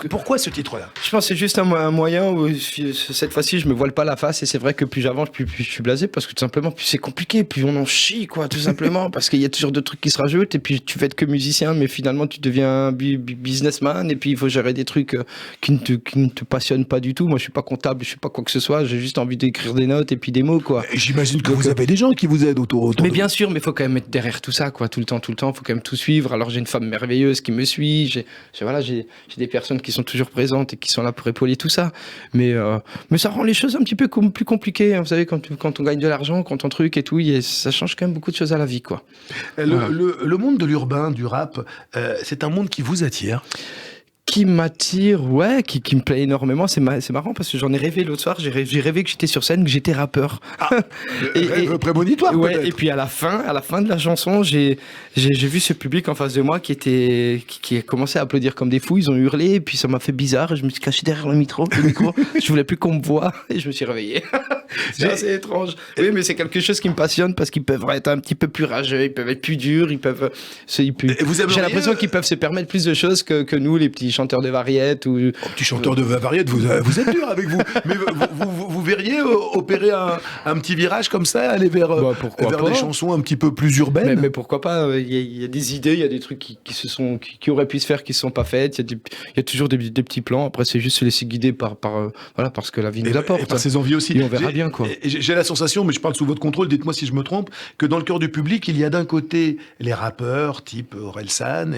Pourquoi ce titre-là? Je pense que c'est juste un moyen où, cette fois-ci, je me voile pas la face, et c'est vrai que plus j'avance, plus je suis blasé, parce que tout simplement, plus c'est compliqué, plus on en chie, quoi, tout simplement, parce qu'il y a toujours d'autres trucs qui se rajoutent, et puis tu vas être que musicien, mais finalement, tu deviens businessman, et puis il faut gérer des trucs qui ne te passionnent pas du tout. Moi, je suis pas comptable, je suis pas quoi que ce soit, j'ai juste envie d'écrire des notes et puis des mots, quoi. J'imagine que vous avez des gens qui vous aident autour mais de bien sûr, mais il faut quand même être derrière tout ça, quoi, tout le temps, faut quand même tout suivre. Alors j'ai une femme merveilleuse qui me suit, j'ai des personnes qui sont toujours présentes et qui sont là pour épauler tout ça. Mais ça rend les choses un petit peu plus compliquées, hein. Vous savez, quand on gagne de l'argent, quand on truc et tout, ça change quand même beaucoup de choses à la vie, quoi. Le monde de l'urbain, du rap, c'est un monde qui vous attire? qui m'attire, ouais, qui me plaît énormément, c'est marrant parce que j'en ai rêvé l'autre soir, j'ai rêvé que j'étais sur scène, que j'étais rappeur. Rêve prémonitoire, ouais, peut-être. et puis à la fin de la chanson, j'ai vu ce public en face de moi qui a commencé à applaudir comme des fous, ils ont hurlé, et puis ça m'a fait bizarre, je me suis caché derrière le micro, je voulais plus qu'on me voie, et je me suis réveillé. C'est assez étrange. Oui, mais c'est quelque chose qui me passionne parce qu'ils peuvent être un petit peu plus rageux, ils peuvent être plus durs, j'ai l'impression qu'ils peuvent se permettre plus de choses que nous, les petits chanteurs de variétés. Petits chanteurs de variétés, vous êtes dur avec vous. Mais vous verriez opérer un petit virage comme ça, aller vers des chansons un petit peu plus urbaines. Mais pourquoi pas, il y a des idées, il y a des trucs qui auraient pu se faire, qui ne sont pas faites, il y a toujours des petits plans, après c'est juste se laisser guider par ce que la vie nous apporte. Et par ses envies aussi. Et on verra bien, quoi. J'ai la sensation, mais je parle sous votre contrôle, dites-moi si je me trompe, que dans le cœur du public, il y a d'un côté les rappeurs, type Orelsan,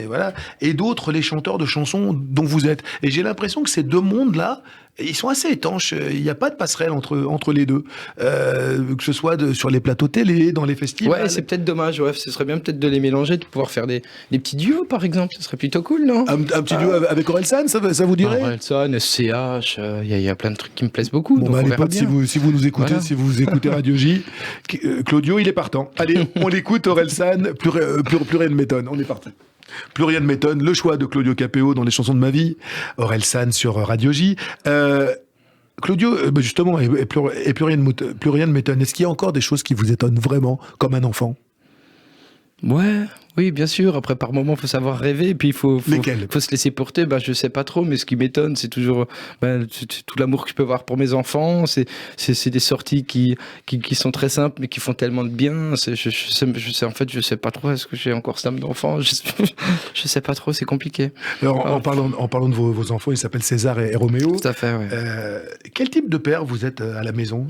et d'autres les chanteurs de chansons dont vous êtes. Et j'ai l'impression que ces deux mondes-là, ils sont assez étanches. Il n'y a pas de passerelle entre les deux. Que ce soit sur les plateaux télé, dans les festivals. Ouais, c'est peut-être dommage. Ouais, ce serait bien peut-être de les mélanger, de pouvoir faire des petits duos, par exemple. Ce serait plutôt cool, non ? Un petit duo avec Orelsan, ça vous dirait ? Orelsan, SCH, il y a plein de trucs qui me plaisent beaucoup. Bon, les potes, si vous nous écoutez, si vous écoutez Radio J, Claudio, il est partant. Allez, on l'écoute, Orelsan, plus rien ne m'étonne. On est parti. Plus rien ne m'étonne, le choix de Claudio Capéo dans les chansons de ma vie, Orelsan sur Radio J. Claudio, justement, et plus rien ne m'étonne. Est-ce qu'il y a encore des choses qui vous étonnent vraiment, comme un enfant ? Oui, bien sûr. Après, par moment, il faut savoir rêver. Et puis, il faut se laisser porter. Je sais pas trop, mais ce qui m'étonne, c'est toujours tout l'amour que je peux avoir pour mes enfants. C'est des sorties qui sont très simples, mais qui font tellement de bien. Je sais pas trop. Est-ce que j'ai encore cette âme d'enfant ? Je sais pas trop. C'est compliqué. Alors, en parlant de vos enfants, ils s'appellent César et Roméo. Tout à fait, oui. Quel type de père vous êtes à la maison ?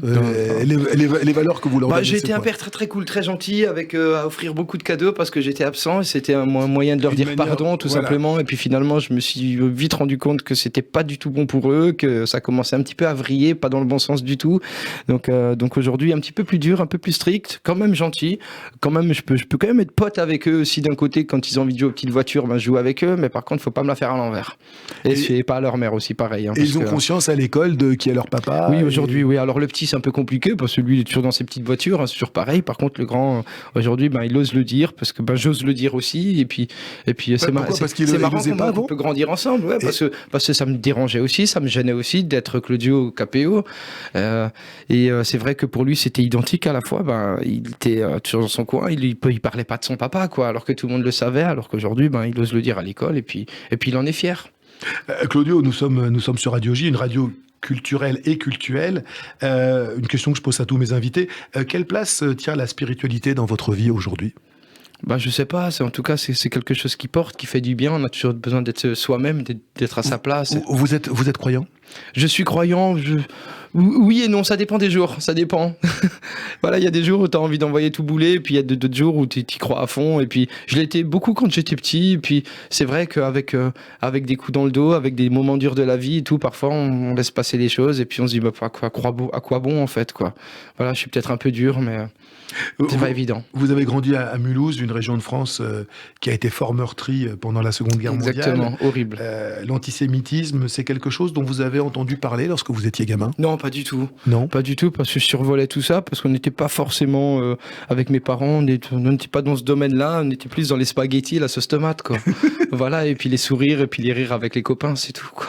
Les valeurs que vous leur donnez, j'ai été un père très très cool, très gentil, avec à offrir beaucoup de cadeaux parce que j'étais absent et c'était un moyen de leur dire pardon tout simplement. Et puis finalement je me suis vite rendu compte que c'était pas du tout bon pour eux, que ça commençait un petit peu à vriller, pas dans le bon sens du tout. Donc aujourd'hui un petit peu plus dur, un peu plus strict, quand même gentil, quand même je peux quand même être pote avec eux aussi d'un côté. Quand ils ont envie de jouer aux petites voitures, je joue avec eux, mais par contre faut pas me la faire à l'envers. Et pas à leur mère aussi pareil. Et ils ont conscience à l'école de qui est leur papa. Oui, aujourd'hui oui. Alors le petit c'est un peu compliqué parce que lui il est toujours dans ses petites voitures, c'est toujours pareil. Par contre le grand aujourd'hui il ose le dire parce que j'ose le dire aussi. Et puis c'est marrant qu'on peut grandir ensemble, parce que ça me dérangeait aussi, ça me gênait aussi d'être Claudio Capéo. Et c'est vrai que pour lui c'était identique à la fois. Il était toujours dans son coin, il parlait pas de son papa, quoi, alors que tout le monde le savait, alors qu'aujourd'hui il ose le dire à l'école et puis il en est fier. Claudio, nous sommes sur Radio J, une radio culturelle et cultuelle. Une question que je pose à tous mes invités. Quelle place tient la spiritualité dans votre vie aujourd'hui ? Je sais pas, en tout cas c'est quelque chose qui porte, qui fait du bien. On a toujours besoin d'être soi-même, d'être à sa place. Vous êtes croyant ? Je suis croyant. Oui et non, ça dépend des jours, ça dépend. Voilà, il y a des jours où tu as envie d'envoyer tout bouler, et puis il y a d'autres jours où tu y crois à fond. Et puis je l'étais beaucoup quand j'étais petit, et puis c'est vrai qu'avec des coups dans le dos, avec des moments durs de la vie et tout, parfois on laisse passer les choses, et puis on se dit à quoi bon en fait, quoi. Voilà, je suis peut-être un peu dur, mais c'est pas évident. Vous avez grandi à Mulhouse, une région de France qui a été fort meurtrie pendant la Seconde Guerre mondiale. Exactement, horrible. L'antisémitisme, c'est quelque chose dont vous avez entendu parler lorsque vous étiez gamin ? Non, pas du tout. Non, pas du tout, parce que je survolais tout ça, parce qu'on n'était pas forcément avec mes parents, on n'était pas dans ce domaine-là, on était plus dans les spaghettis, la sauce tomate, quoi. Voilà, et puis les sourires, et puis les rires avec les copains, c'est tout, quoi.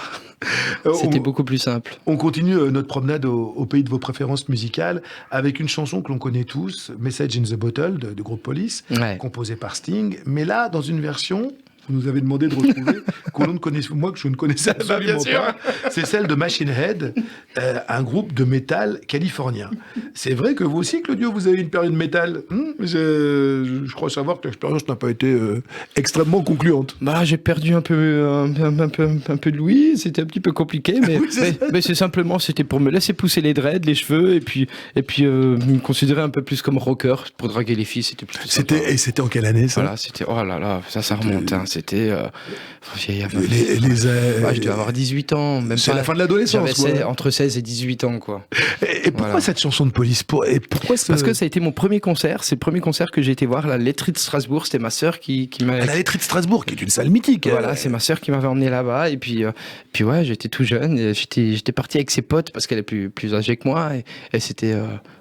C'était beaucoup plus simple. On continue notre promenade au pays de vos préférences musicales avec une chanson que l'on connaît tous, Message in the Bottle de groupe Police, composée par Sting, mais là dans une version vous nous avez demandé de retrouver, que je ne connaissais absolument pas. C'est celle de Machine Head, un groupe de métal californien. C'est vrai que vous aussi, Claudio, vous avez une période métal. Je crois savoir que l'expérience n'a pas été extrêmement concluante. J'ai perdu un peu de l'ouïe, c'était un petit peu compliqué, mais c'est simplement, c'était pour me laisser pousser les dreads, les cheveux, et puis me considérer un peu plus comme rocker pour draguer les filles, c'était plutôt sympa. Et c'était en quelle année, ça ? Voilà, c'était, oh là là, ça remonte, hein. C'était... je devais avoir 18 ans. Même c'est pas, la fin de l'adolescence, j'avais entre 16 et 18 ans, quoi. Et pourquoi cette chanson de police? Parce que ça a été mon premier concert. C'est le premier concert que j'ai été voir, la laiterie de Strasbourg. C'était ma sœur qui m'a... La laiterie de Strasbourg, qui est une salle mythique. Voilà, c'est ma sœur qui m'avait emmené là-bas. Et puis ouais, j'étais tout jeune. Et j'étais parti avec ses potes parce qu'elle est plus âgée que moi. Et c'était...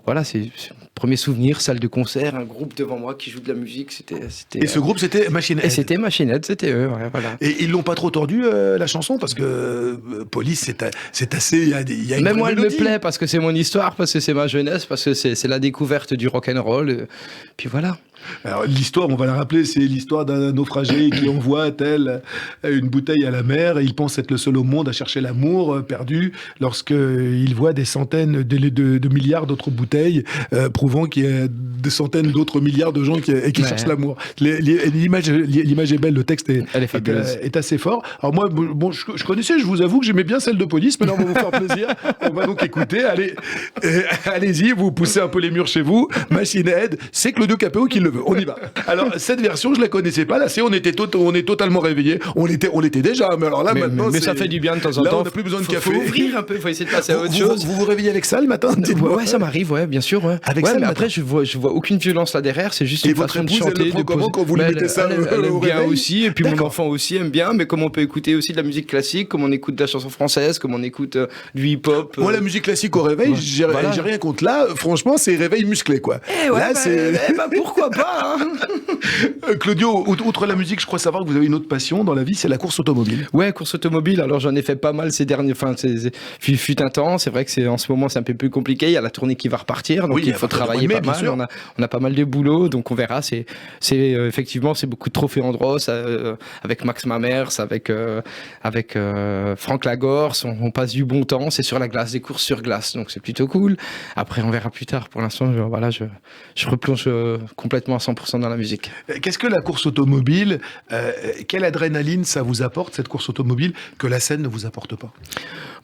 voilà, c'est premier souvenir, salle de concert, un groupe devant moi qui joue de la musique. Et ce groupe, c'était Machine Head. Et c'était Machine Head, c'était eux. Ouais, voilà. Et ils l'ont pas trop tordu, la chanson, parce que Police, c'est assez... Il y a une même moi, elle me mélodie. plaît parce que c'est mon histoire, parce que c'est ma jeunesse, parce que c'est la découverte du rock'n'roll. Puis voilà. Alors, l'histoire, on va la rappeler, c'est l'histoire d'un naufragé qui envoie tel une bouteille à la mer et il pense être le seul au monde à chercher l'amour perdu lorsqu'il voit des centaines de milliards d'autres bouteilles prouvant qu'il y a des centaines d'autres milliards de gens qui cherchent l'amour. L'image est belle, le texte est assez fort. Alors moi, bon, je connaissais, je vous avoue que j'aimais bien celle de Police, mais là on va vous faire plaisir. On va donc écouter, allez-y, vous poussez un peu les murs chez vous. Machine Head, c'est Claudio Capéo qui le veut. On y va. Alors cette version, je la connaissais pas. Là, on est totalement réveillés. On était déjà. Mais alors là, maintenant, mais ça fait du bien de temps en temps. Là, on n'a plus besoin de café. Faut ouvrir un peu. Faut essayer de passer à autre chose. Vous réveillez avec ça le matin? Ouais, ça m'arrive. Ouais, bien sûr. Ouais. Avec ça, mais après, je vois aucune violence là derrière. C'est juste une façon de chanter. Comment quand vous lui mettez ça elle aime bien réveil aussi. Et puis mon enfant aussi aime bien. Mais comme on peut écouter aussi de la musique classique, comme on écoute de la chanson française, comme on écoute du hip-hop. Moi, la musique classique au réveil, j'ai rien contre. Là, franchement, c'est réveil musclé, quoi. Là, pourquoi pas. Claudio, outre la musique, je crois savoir que vous avez une autre passion dans la vie, c'est la course automobile. Ouais, course automobile. Alors j'en ai fait pas mal ces derniers. Enfin, fut un temps. C'est vrai que en ce moment c'est un peu plus compliqué. Il y a la tournée qui va repartir, donc il faut travailler pas mal. On a pas mal de boulot, donc on verra. Effectivement, c'est beaucoup de trophées Andros avec Max Mamers, avec Franck Lagorce. On passe du bon temps. C'est sur la glace, des courses sur glace, donc c'est plutôt cool. Après, on verra plus tard. Pour l'instant, je replonge complètement à 100% dans la musique. Qu'est-ce que la course automobile, quelle adrénaline ça vous apporte, cette course automobile, que la scène ne vous apporte pas?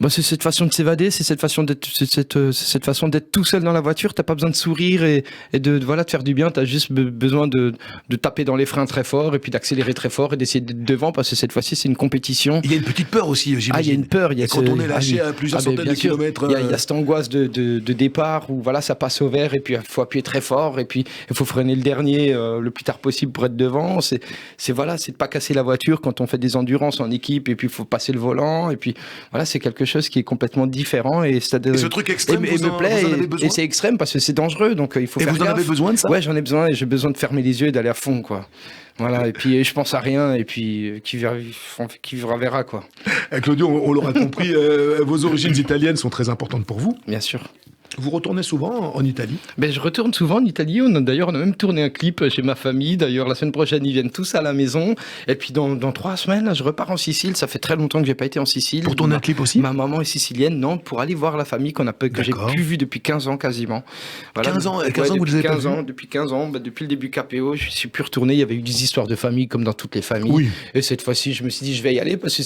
C'est cette façon de s'évader, c'est cette façon d'être tout seul dans la voiture. T'as pas besoin de sourire et de faire du bien. T'as juste besoin de taper dans les freins très fort et puis d'accélérer très fort et d'essayer d'être devant, parce que cette fois-ci c'est une compétition. Il y a une petite peur aussi, j'imagine. Ah, il y a une peur. Quand on est lâché à plusieurs centaines de kilomètres. Il y a cette angoisse de départ où ça passe au vert et puis il faut appuyer très fort et puis il faut freiner le dernier le plus tard possible pour être devant. C'est de pas casser la voiture quand on fait des endurances en équipe et puis il faut passer le volant et puis c'est quelque chose qui est complètement différent et ce truc extrême me plaît et c'est extrême parce que c'est dangereux, donc il faut faire gaffe. Et vous en avez besoin de ça? Ouais, j'en ai besoin et j'ai besoin de fermer les yeux et d'aller à fond, quoi. Voilà, et puis je pense à rien, et puis qui verra, quoi. Claudio, on l'aura compris, vos origines italiennes sont très importantes pour vous. Bien sûr. Vous retournez souvent en Italie? Je retourne souvent en Italie. On a même tourné un clip chez ma famille. D'ailleurs, la semaine prochaine, ils viennent tous à la maison. Et puis, dans 3 semaines, là, je repars en Sicile. Ça fait très longtemps que j'ai pas été en Sicile. Pour tourner un clip aussi? Ma maman est sicilienne, non, pour aller voir la famille que j'ai plus vue depuis 15 ans quasiment. Voilà. 15 ans, vous les avez pas vus? Depuis 15 ans, depuis le début KPO, je suis plus retourné. Il y avait eu des histoires de famille comme dans toutes les familles. Oui. Et cette fois-ci, je me suis dit, je vais y aller parce que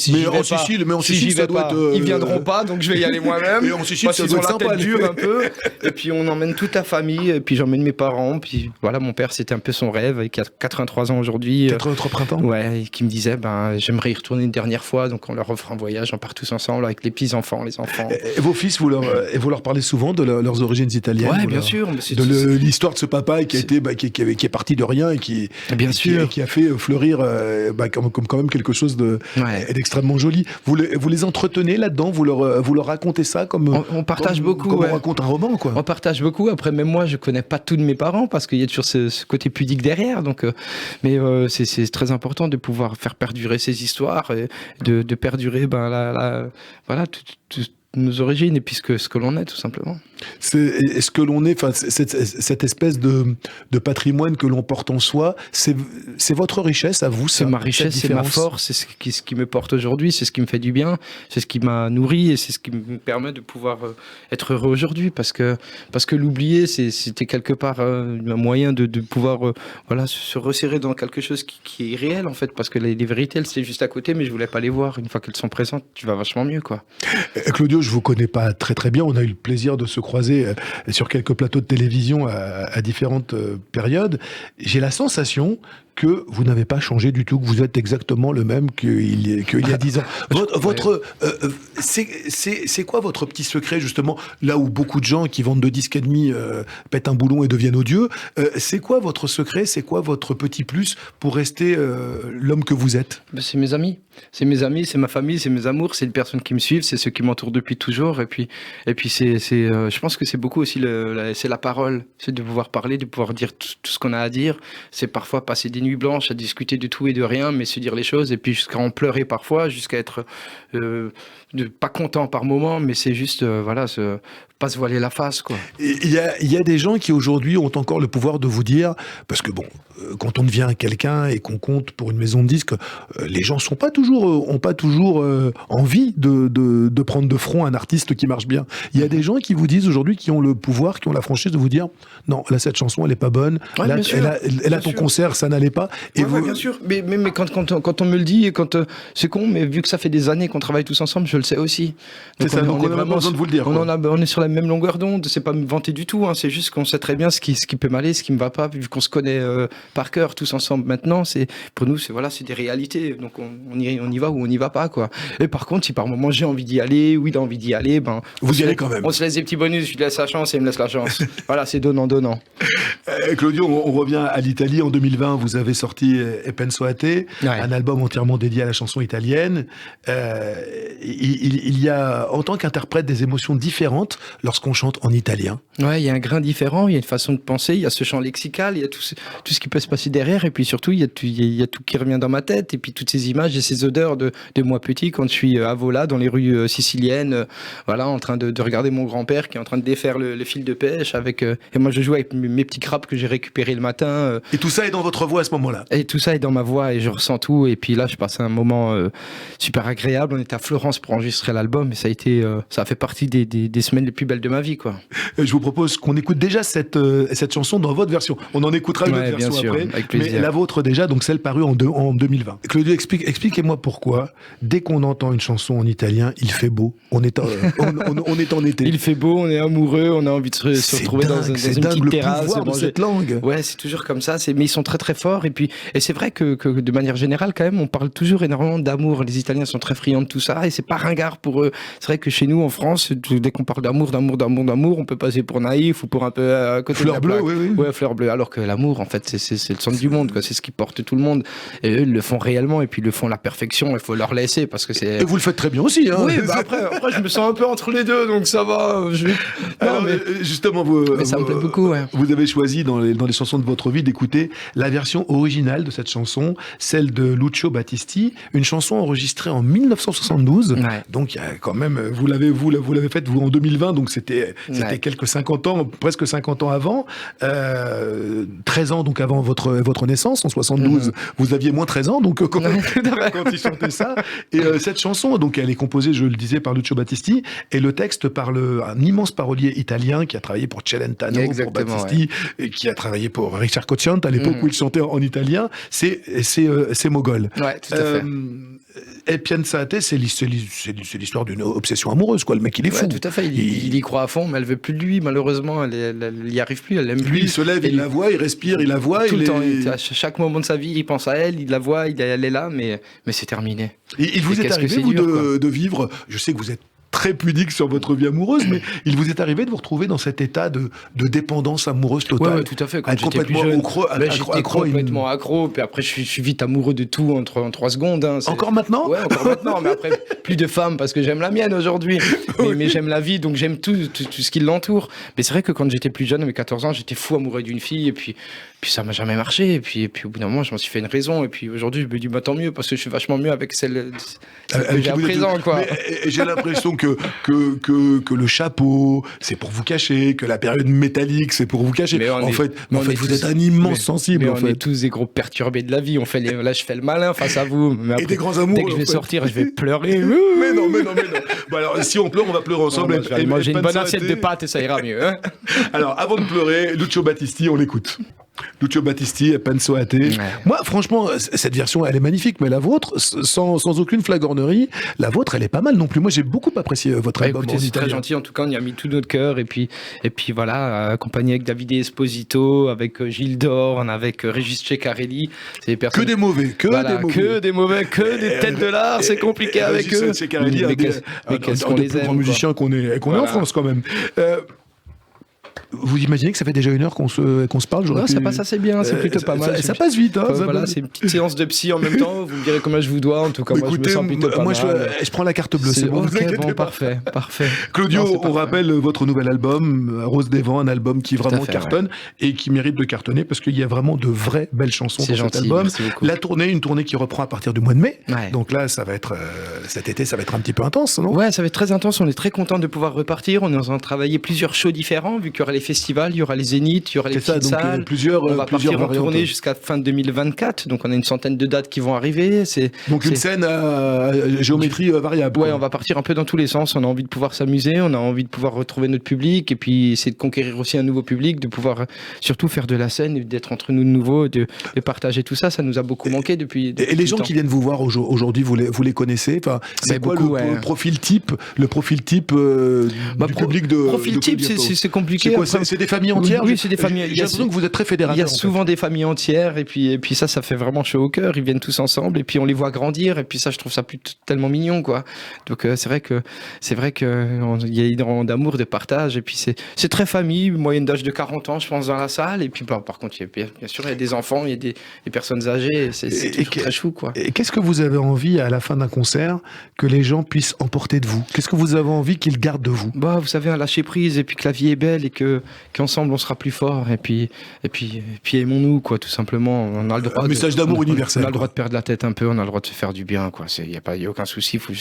en Sicile, ça doit être. Ils viendront pas, donc je vais y aller moi-même. Et en Sicile, ça doit être sympa, dur un peu. Et puis on emmène toute la famille, et puis j'emmène mes parents, puis voilà, mon père c'était un peu son rêve, qui a 83 ans aujourd'hui. 83 printemps. Ouais, et qui me disait j'aimerais y retourner une dernière fois, donc on leur offre un voyage, on part tous ensemble avec les petits-enfants, les enfants. Et vos fils, vous leur parlez souvent de leurs origines italiennes? Ouais, bien sûr. De l'histoire de ce papa qui est parti de rien et qui a fait fleurir comme quand même quelque chose d'extrêmement joli. Vous les entretenez là-dedans, vous leur racontez ça comme on partage beaucoup. Comme on raconte un roman, quoi. On partage beaucoup. Après, même moi, je connais pas tous de mes parents parce qu'il y a toujours ce côté pudique derrière. Donc, mais c'est très important de pouvoir faire perdurer ces histoires et de perdurer toutes nos origines et puis ce que l'on est, tout simplement. Est-ce que l'on est, cette espèce de patrimoine que l'on porte en soi, c'est votre richesse à vous? C'est ma richesse, c'est ma force, c'est ce qui me porte aujourd'hui, c'est ce qui me fait du bien, c'est ce qui m'a nourri et c'est ce qui me permet de pouvoir être heureux aujourd'hui, parce que l'oublier, c'était quelque part un moyen de pouvoir se resserrer dans quelque chose qui est réel, en fait, parce que les vérités, elles, c'est juste à côté, mais je voulais pas les voir. Une fois qu'elles sont présentes, tu vas vachement mieux, quoi. Claudio, je vous connais pas très très bien, on a eu le plaisir de se croiser sur quelques plateaux de télévision à différentes périodes. J'ai la sensation que vous n'avez pas changé du tout, que vous êtes exactement le même qu'il y a 10 ans. C'est quoi votre petit secret, justement, là où beaucoup de gens qui vendent 2 disques et demi pètent un boulon et deviennent odieux? C'est quoi votre secret? C'est quoi votre petit plus pour rester l'homme que vous êtes? C'est mes amis. C'est mes amis, c'est ma famille, c'est mes amours, c'est les personnes qui me suivent, c'est ceux qui m'entourent depuis toujours. Et puis je pense que c'est beaucoup aussi c'est la parole, c'est de pouvoir parler, de pouvoir dire tout ce qu'on a à dire. C'est parfois passer des nuits blanches à discuter de tout et de rien, mais se dire les choses, et puis jusqu'à en pleurer parfois, jusqu'à être pas content par moment, mais c'est juste pas se voiler la face, quoi. Il y a des gens qui aujourd'hui ont encore le pouvoir de vous dire, parce que bon, quand on devient quelqu'un et qu'on compte pour une maison de disques, les gens ont pas toujours envie de prendre de front un artiste qui marche bien. Il y a des gens qui vous disent aujourd'hui, qui ont le pouvoir, qui ont la franchise de vous dire, non, là cette chanson elle est pas bonne, ouais, là ton concert ça n'allait pas. Et ouais, bien sûr. Mais quand on me le dit, c'est con, mais vu que ça fait des années qu'on travaille tous ensemble, je le sais aussi. Donc c'est ça, donc on a vraiment besoin de vous le dire. On est sur la même longueur d'onde. C'est pas me vanter du tout. Hein, c'est juste qu'on sait très bien ce qui peut m'aller, ce qui me va pas. Vu qu'on se connaît par cœur tous ensemble maintenant, pour nous c'est des réalités. Donc on y va ou on n'y va pas, quoi. Et par contre, si par moment j'ai envie d'y aller, ou il a envie d'y aller, vous y allez quand même. On se laisse des petits bonus. Je lui laisse la chance et il me laisse la chance. Voilà, c'est donnant. Claudio, on revient à l'Italie. En 2020, vous avez sorti E Penso a te, un album entièrement dédié à la chanson italienne. Il y a, en tant qu'interprète, des émotions différentes lorsqu'on chante en italien. Ouais, il y a un grain différent, il y a une façon de penser, il y a ce chant lexical, il y a tout ce qui peut se passer derrière, et puis surtout, il y a tout qui revient dans ma tête, et puis toutes ces images et ces odeurs de moi petit, quand je suis à Vola, dans les rues siciliennes, en train de regarder mon grand-père qui est en train de défaire le fil de pêche, et moi je joue avec mes petits crabes que j'ai récupérés le matin. Et tout ça est dans votre voix à ce moment-là? Et tout ça est dans ma voix, et je ressens tout, et puis là, je passe un moment super agréable. On était à Florence pour enregistrer l'album, et ça a fait partie des semaines les plus belles de ma vie, quoi. Je vous propose qu'on écoute déjà cette chanson dans votre version. On en écoutera une autre version sûr, après, avec plaisir. mais la vôtre déjà, donc celle parue en 2020. Claudio, expliquez-moi pourquoi, dès qu'on entend une chanson en italien, il fait beau. On est en été. Il fait beau, on est amoureux, on a envie de se retrouver dans une petite terrasse. C'est dingue le pouvoir de cette langue. Ouais, c'est toujours comme ça. Mais ils sont très très forts. Et c'est vrai que de manière générale, quand même, on parle toujours énormément d'amour. Les Italiens sont très friands de tout ça, et c'est pas ringard pour eux. C'est vrai que chez nous, en France, dès qu'on parle d'amour, on peut passer pour naïf ou pour un peu à côté fleur de la bleue, plaque. oui. Ouais, fleur bleue. Alors que l'amour, en fait, c'est le centre du monde, quoi. C'est ce qui porte tout le monde. Et eux, ils le font réellement, et puis ils le font à la perfection. Il faut leur laisser, parce que c'est. Et vous le faites très bien aussi, hein. Oui, après, je me sens un peu entre les deux, donc ça va. Justement, mais ça me plaît beaucoup, ouais. Vous avez choisi dans les chansons de votre vie d'écouter la version originale de cette chanson, celle de Lucio Battisti, une chanson enregistrée en 1972. Ouais. Donc il y a quand même, vous l'avez faite vous en 2020, donc c'était quelques 50 ans, presque 50 ans avant, 13 ans donc avant votre naissance en 72. Vous aviez moins 13 ans, donc quand il chantait ça. Et cette chanson, donc elle est composée, je le disais, par Lucio Battisti, et le texte par un immense parolier italien qui a travaillé pour Celentano, pour Battisti, et qui a travaillé pour Richard Cocciante à l'époque où il chantait en italien. C'est Mogol. Ouais, tout à fait. E Penso a te, c'est l'histoire d'une obsession amoureuse, quoi. Le mec, il est fou. Ouais, tout à fait. Il y croit à fond, mais elle veut plus de lui, malheureusement. Elle y arrive plus, elle l'aime plus. Lui, il se lève, il la voit, il respire, il la voit. Tout le temps. À chaque moment de sa vie, il pense à elle, il la voit, elle est là, mais c'est terminé. Il vous est arrivé, vous, de vivre, je sais que vous êtes très pudique sur votre vie amoureuse, mais il vous est arrivé de vous retrouver dans cet état de dépendance amoureuse totale. Ouais, tout à fait. Quand j'étais plus jeune, j'étais complètement accro, puis après je suis vite amoureux de tout en 3 secondes. Hein, encore maintenant? Ouais, encore maintenant, mais après plus de femmes parce que j'aime la mienne aujourd'hui, mais j'aime la vie, donc j'aime tout ce qui l'entoure. Mais c'est vrai que quand j'étais plus jeune, à mes 14 ans, j'étais fou amoureux d'une fille, et puis ça m'a jamais marché, et puis au bout d'un moment, je m'en suis fait une raison, et puis aujourd'hui, je me dis, tant mieux, parce que je suis vachement mieux avec celle que j'ai à présent, quoi. Mais j'ai l'impression que le chapeau, c'est pour vous cacher, que la période métallique, c'est pour vous cacher. Mais en fait, vous êtes un immense sensible, en fait. On est tous des gros perturbés de la vie. Là, je fais le malin face à vous. Mais après, et des grands amours. Dès que je vais sortir, je vais pleurer. mais non. Bon, alors, si on pleure, on va pleurer ensemble. Moi, j'ai une bonne assiette de pâtes et ça ira mieux. Hein. Alors, avant de pleurer, Lucio Battisti, on l'écoute. Lucio Battisti et Penso Ate. Ouais. Moi, franchement, cette version, elle est magnifique, mais la vôtre, sans aucune flagornerie, la vôtre, elle est pas mal non plus. Moi, j'ai beaucoup apprécié votre album. Écoutez, c'est très gentil. En tout cas, on y a mis tout notre cœur. Et puis voilà, accompagné avec Davide Esposito, avec Gilles Dorn, avec Régis Ceccarelli. C'est des personnes... Que des mauvais, que des mauvais, que des têtes de l'art. C'est compliqué avec eux. Ceccarelli, mais qu'est-ce qu'on des les plus aime, grands musiciens qu'on est en France quand même. Vous imaginez que ça fait déjà 1 heure qu'on se parle? Non, ça passe assez bien, c'est plutôt pas mal. Ça passe vite. Hein, voilà, c'est une petite séance de psy en même temps. Vous me direz combien je vous dois. En tout cas, écoutez, moi, je me sens plutôt pas mal. Je prends la carte bleue. C'est bon, bon, parfait. Claudio, non, on rappelle votre nouvel album, Rose des Vents, un album qui vraiment cartonne et qui mérite de cartonner parce qu'il y a vraiment de vraies belles chansons dans cet album. La tournée, une tournée qui reprend à partir du mois de mai. Ouais. Donc là, ça va être cet été, ça va être un petit peu intense, non? Ouais, ça va être très intense. On est très content de pouvoir repartir. On est en train de travailler plusieurs shows différents, vu qu'il y aura les festivals, il y aura les Zénith, il y aura les petites salles. On va partir en tournée jusqu'à fin 2024. Donc on a une centaine de dates qui vont arriver. Donc une scène à géométrie variable. Ouais, on va partir un peu dans tous les sens. On a envie de pouvoir s'amuser, on a envie de pouvoir retrouver notre public et puis essayer de conquérir aussi un nouveau public, de pouvoir surtout faire de la scène, d'être entre nous de nouveau, de partager tout ça. Ça nous a beaucoup manqué depuis et les gens qui viennent vous voir aujourd'hui, vous les connaissez? Enfin, c'est quoi le profil type du public de profil type, c'est compliqué. C'est des familles entières? Oui, c'est des familles. J'ai l'impression que vous êtes très fédérateur. Il y a souvent des familles entières et puis ça fait vraiment chaud au cœur. Ils viennent tous ensemble et puis on les voit grandir et puis ça, je trouve ça tellement mignon, quoi. Donc c'est vrai que il y a énormément d'amour, de partage et puis c'est très famille, moyenne d'âge de 40 ans, je pense, dans la salle. Et puis par contre, bien sûr, il y a des enfants, il y a des personnes âgées. C'est toujours très chou, quoi. Et qu'est-ce que vous avez envie à la fin d'un concert que les gens puissent emporter de vous? Qu'est-ce que vous avez envie qu'ils gardent de vous? Vous savez, un lâcher prise et puis que la vie est belle et qu'ensemble on sera plus fort et puis aimons-nous, quoi, tout simplement. On a le droit. Un message d'amour universel. On a le droit de perdre la tête un peu, on a le droit de se faire du bien, quoi. Il y a aucun souci, faut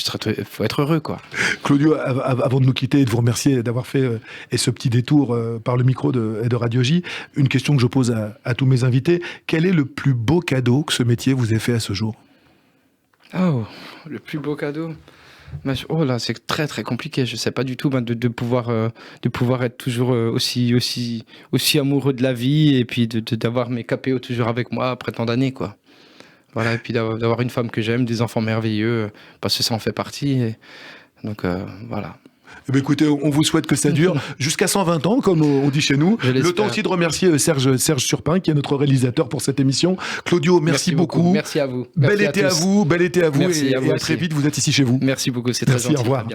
être heureux, quoi. Claudio, avant de nous quitter et de vous remercier d'avoir fait ce petit détour par le micro de Radio J, une question que je pose à tous mes invités: quel est le plus beau cadeau que ce métier vous ait fait à ce jour? Oh, le plus beau cadeau. Oh là, c'est très très compliqué. Je sais pas du tout de pouvoir être toujours aussi amoureux de la vie et puis d'avoir mes KPO toujours avec moi après tant d'années, quoi. Voilà, et puis d'avoir une femme que j'aime, des enfants merveilleux, parce que ça en fait partie. Donc voilà. Eh bien, écoutez, on vous souhaite que ça dure jusqu'à 120 ans, comme on dit chez nous. Le temps aussi de remercier Serge Surpin, qui est notre réalisateur pour cette émission. Claudio, merci beaucoup. Merci à vous. Bel été à vous. Merci et à très vite, vous êtes ici chez vous. Merci beaucoup, c'est très gentil. Au revoir.